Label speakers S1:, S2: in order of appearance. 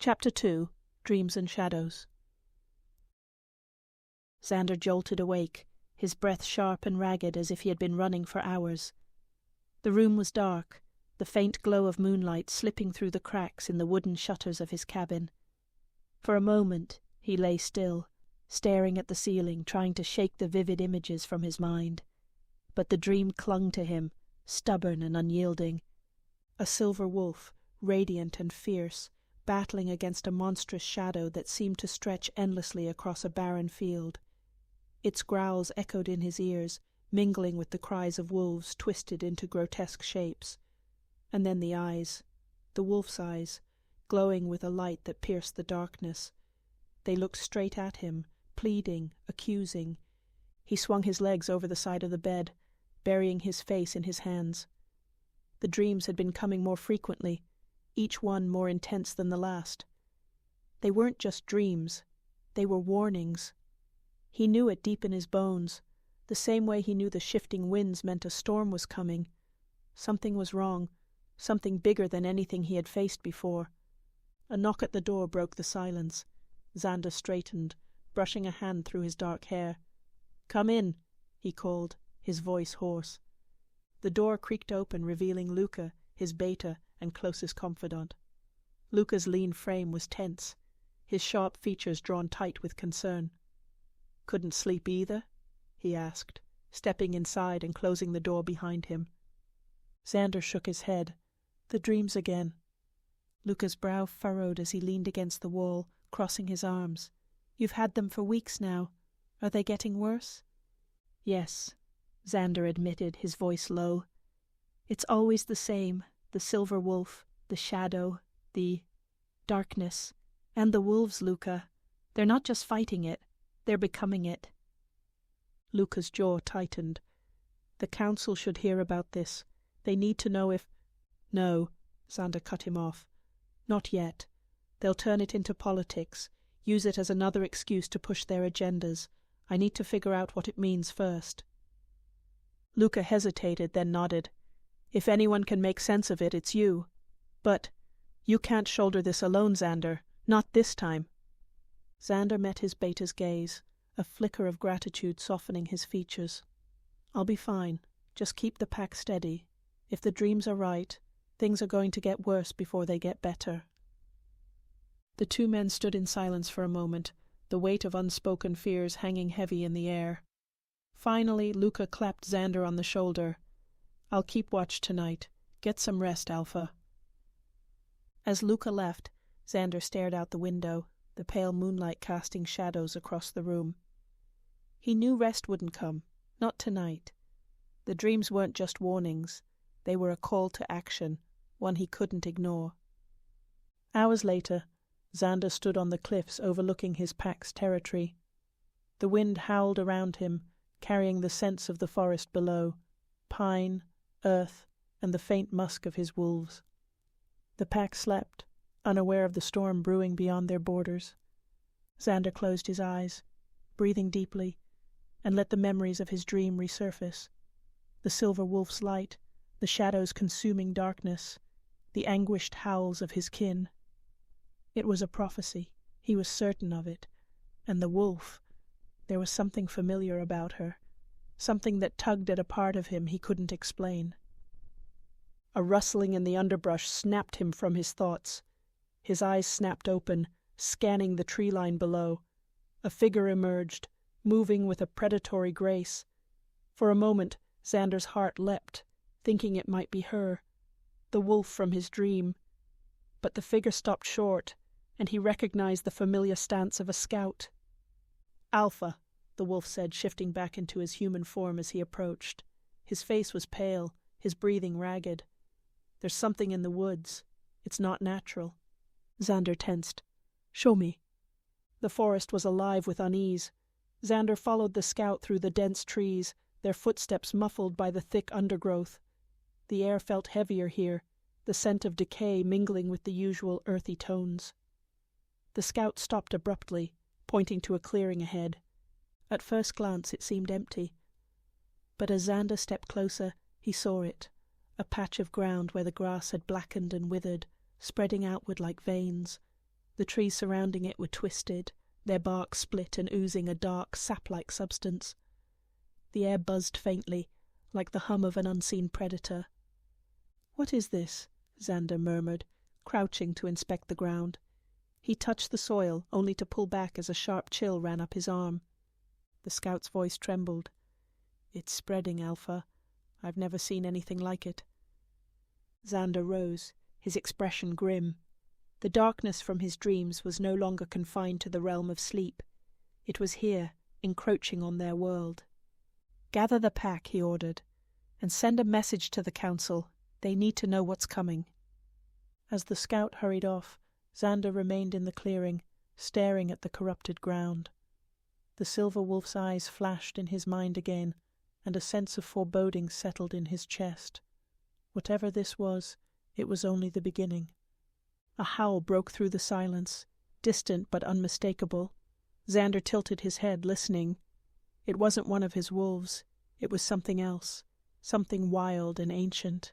S1: Chapter 2, Dreams and Shadows. Xander jolted awake, his breath sharp and ragged as if he had been running for hours. The room was dark, the faint glow of moonlight slipping through the cracks in the wooden shutters of his cabin. For a moment he lay still, staring at the ceiling, trying to shake the vivid images from his mind. But the dream clung to him, stubborn and unyielding. A silver wolf, radiant and fierce, battling against a monstrous shadow that seemed to stretch endlessly across a barren field. Its growls echoed in his ears, mingling with the cries of wolves twisted into grotesque shapes. And then the eyes, the wolf's eyes, glowing with a light that pierced the darkness. They looked straight at him, pleading, accusing. He swung his legs over the side of the bed, burying his face in his hands. The dreams had been coming more frequently, each one more intense than the last. They weren't just dreams, they were warnings. He knew it deep in his bones, the same way he knew the shifting winds meant a storm was coming. Something was wrong, something bigger than anything he had faced before. A knock at the door broke the silence. Xander straightened, brushing a hand through his dark hair. "Come in," he called, his voice hoarse. The door creaked open, revealing Luca, his beta and closest confidant. Luca's lean frame was tense, his sharp features drawn tight with concern. "Couldn't sleep either?" he asked, stepping inside and closing the door behind him. Xander shook his head. The dreams again. Luca's brow furrowed as he leaned against the wall, crossing his arms. "You've had them for weeks now. Are they getting worse?" "Yes," Xander admitted, his voice low. "It's always the same, the silver wolf, the shadow, the darkness. And the wolves, Luca. They're not just fighting it, they're becoming it." Luca's jaw tightened. "The council should hear about this. They need to know if—" "No," Xander cut him off. "Not yet. They'll turn it into politics, use it as another excuse to push their agendas. I need to figure out what it means first." Luca hesitated, then nodded. "If anyone can make sense of it, it's you. But you can't shoulder this alone, Xander. Not this time." Xander met his beta's gaze, a flicker of gratitude softening his features. "I'll be fine. Just keep the pack steady. If the dreams are right, things are going to get worse before they get better." The two men stood in silence for a moment, the weight of unspoken fears hanging heavy in the air. Finally, Luca clapped Xander on the shoulder. "I'll keep watch tonight. Get some rest, Alpha." As Luca left, Xander stared out the window, the pale moonlight casting shadows across the room. He knew rest wouldn't come, not tonight. The dreams weren't just warnings. They were a call to action, one he couldn't ignore. Hours later, Xander stood on the cliffs overlooking his pack's territory. The wind howled around him, carrying the scents of the forest below, pine, earth, and the faint musk of his wolves. The pack slept, unaware of the storm brewing beyond their borders. Xander closed his eyes, breathing deeply, and let the memories of his dream resurface. The silver wolf's light, the shadows consuming darkness, the anguished howls of his kin. It was a prophecy, he was certain of it, and the wolf, there was something familiar about her, something that tugged at a part of him he couldn't explain. A rustling in the underbrush snapped him from his thoughts. His eyes snapped open, scanning the tree line below. A figure emerged, moving with a predatory grace. For a moment, Xander's heart leapt, thinking it might be her, the wolf from his dream. But the figure stopped short, and he recognized the familiar stance of a scout. "Alpha," the wolf said, shifting back into his human form as he approached. His face was pale, his breathing ragged. "There's something in the woods. It's not natural." Xander tensed. "Show me." The forest was alive with unease. Xander followed the scout through the dense trees, their footsteps muffled by the thick undergrowth. The air felt heavier here, the scent of decay mingling with the usual earthy tones. The scout stopped abruptly, pointing to a clearing ahead. At first glance it seemed empty. But as Xander stepped closer, he saw it, a patch of ground where the grass had blackened and withered, spreading outward like veins. The trees surrounding it were twisted, their bark split and oozing a dark, sap-like substance. The air buzzed faintly, like the hum of an unseen predator. "What is this?" Xander murmured, crouching to inspect the ground. He touched the soil, only to pull back as a sharp chill ran up his arm. The scout's voice trembled. "It's spreading, Alpha. I've never seen anything like it." Xander rose, his expression grim. The darkness from his dreams was no longer confined to the realm of sleep. It was here, encroaching on their world. "Gather the pack," he ordered, "and send a message to the council. They need to know what's coming." As the scout hurried off, Xander remained in the clearing, staring at the corrupted ground. The silver wolf's eyes flashed in his mind again, and a sense of foreboding settled in his chest. Whatever this was, it was only the beginning. A howl broke through the silence, distant but unmistakable. Xander tilted his head, listening. It wasn't one of his wolves. It was something else, something wild and ancient.